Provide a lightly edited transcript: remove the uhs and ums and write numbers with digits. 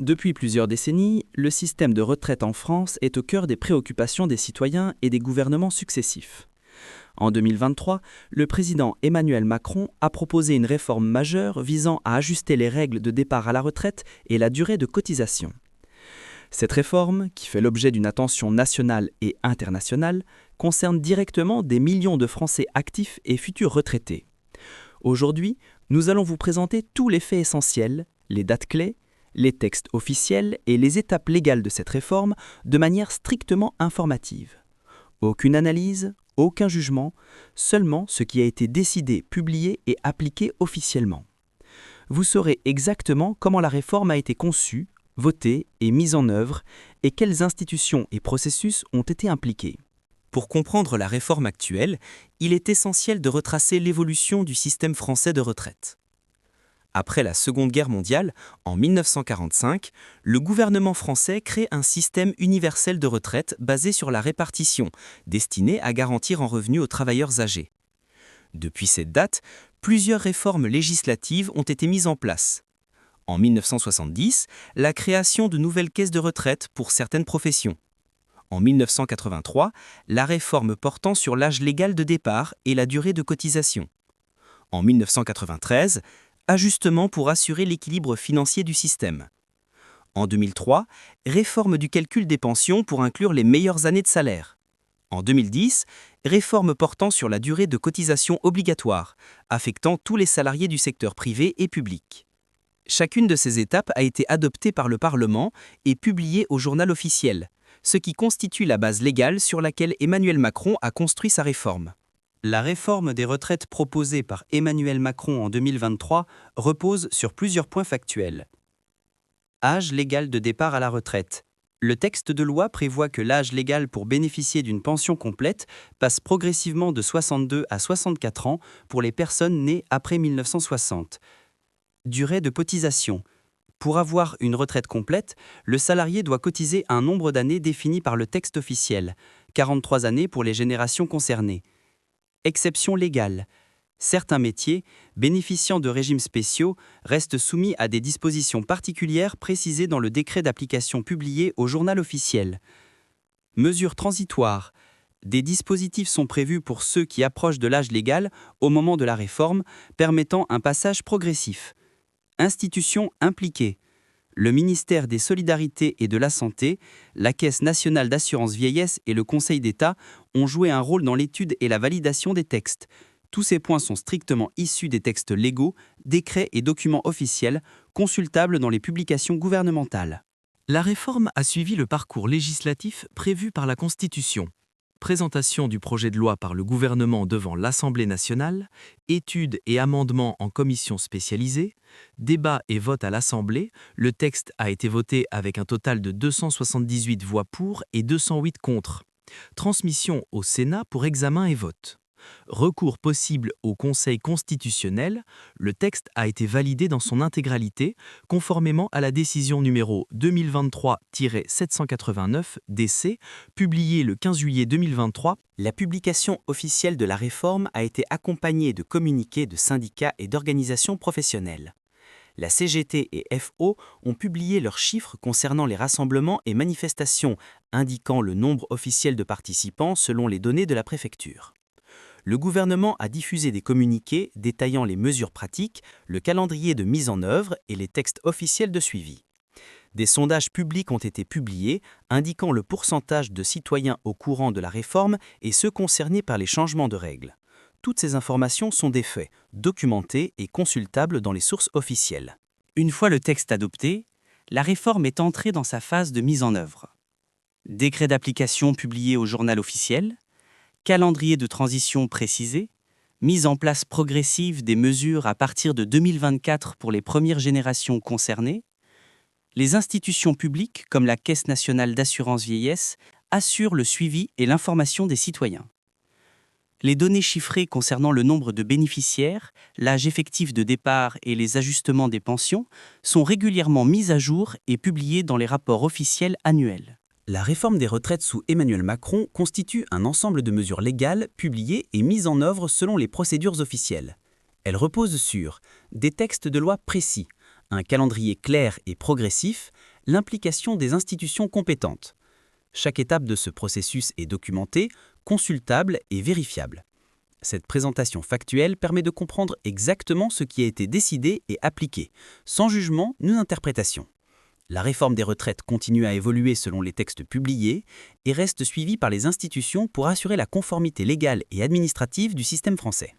Depuis plusieurs décennies, le système de retraite en France est au cœur des préoccupations des citoyens et des gouvernements successifs. En 2023, le président Emmanuel Macron a proposé une réforme majeure visant à ajuster les règles de départ à la retraite et la durée de cotisation. Cette réforme, qui fait l'objet d'une attention nationale et internationale, concerne directement des millions de Français actifs et futurs retraités. Aujourd'hui, nous allons vous présenter tous les faits essentiels, les dates clés, les textes officiels et les étapes légales de cette réforme de manière strictement informative. Aucune analyse, aucun jugement, seulement ce qui a été décidé, publié et appliqué officiellement. Vous saurez exactement comment la réforme a été conçue, votée et mise en œuvre et quelles institutions et processus ont été impliqués. Pour comprendre la réforme actuelle, il est essentiel de retracer l'évolution du système français de retraite. Après la Seconde Guerre mondiale, en 1945, le gouvernement français crée un système universel de retraite basé sur la répartition, destiné à garantir un revenu aux travailleurs âgés. Depuis cette date, plusieurs réformes législatives ont été mises en place. En 1970, la création de nouvelles caisses de retraite pour certaines professions. En 1983, la réforme portant sur l'âge légal de départ et la durée de cotisation. En 1993, ajustement pour assurer l'équilibre financier du système. En 2003, réforme du calcul des pensions pour inclure les meilleures années de salaire. En 2010, réforme portant sur la durée de cotisation obligatoire, affectant tous les salariés du secteur privé et public. Chacune de ces étapes a été adoptée par le Parlement et publiée au Journal officiel, ce qui constitue la base légale sur laquelle Emmanuel Macron a construit sa réforme. La réforme des retraites proposée par Emmanuel Macron en 2023 repose sur plusieurs points factuels. Âge légal de départ à la retraite. Le texte de loi prévoit que l'âge légal pour bénéficier d'une pension complète passe progressivement de 62 à 64 ans pour les personnes nées après 1960. Durée de cotisation. Pour avoir une retraite complète, le salarié doit cotiser un nombre d'années défini par le texte officiel, 43 années pour les générations concernées. Exception légale. Certains métiers, bénéficiant de régimes spéciaux, restent soumis à des dispositions particulières précisées dans le décret d'application publié au Journal officiel. Mesures transitoires. Des dispositifs sont prévus pour ceux qui approchent de l'âge légal au moment de la réforme, permettant un passage progressif. Institutions impliquées. Le ministère des Solidarités et de la Santé, la Caisse nationale d'assurance vieillesse et le Conseil d'État ont joué un rôle dans l'étude et la validation des textes. Tous ces points sont strictement issus des textes légaux, décrets et documents officiels, consultables dans les publications gouvernementales. La réforme a suivi le parcours législatif prévu par la Constitution. Présentation du projet de loi par le gouvernement devant l'Assemblée nationale, études et amendements en commission spécialisée, débat et vote à l'Assemblée, le texte a été voté avec un total de 278 voix pour et 208 contre. Transmission au Sénat pour examen et vote. Recours possible au Conseil constitutionnel, le texte a été validé dans son intégralité, conformément à la décision numéro 2023-789 DC, publiée le 15 juillet 2023. La publication officielle de la réforme a été accompagnée de communiqués de syndicats et d'organisations professionnelles. La CGT et FO ont publié leurs chiffres concernant les rassemblements et manifestations, indiquant le nombre officiel de participants selon les données de la préfecture. Le gouvernement a diffusé des communiqués détaillant les mesures pratiques, le calendrier de mise en œuvre et les textes officiels de suivi. Des sondages publics ont été publiés, indiquant le pourcentage de citoyens au courant de la réforme et ceux concernés par les changements de règles. Toutes ces informations sont des faits, documentés et consultables dans les sources officielles. Une fois le texte adopté, la réforme est entrée dans sa phase de mise en œuvre. Décret d'application publié au Journal officiel, calendrier de transition précisé, mise en place progressive des mesures à partir de 2024 pour les premières générations concernées, les institutions publiques, comme la Caisse nationale d'assurance vieillesse, assurent le suivi et l'information des citoyens. Les données chiffrées concernant le nombre de bénéficiaires, l'âge effectif de départ et les ajustements des pensions sont régulièrement mises à jour et publiées dans les rapports officiels annuels. La réforme des retraites sous Emmanuel Macron constitue un ensemble de mesures légales publiées et mises en œuvre selon les procédures officielles. Elle repose sur des textes de loi précis, un calendrier clair et progressif, l'implication des institutions compétentes. Chaque étape de ce processus est documentée, consultable et vérifiable. Cette présentation factuelle permet de comprendre exactement ce qui a été décidé et appliqué, sans jugement ni interprétation. La réforme des retraites continue à évoluer selon les textes publiés et reste suivie par les institutions pour assurer la conformité légale et administrative du système français.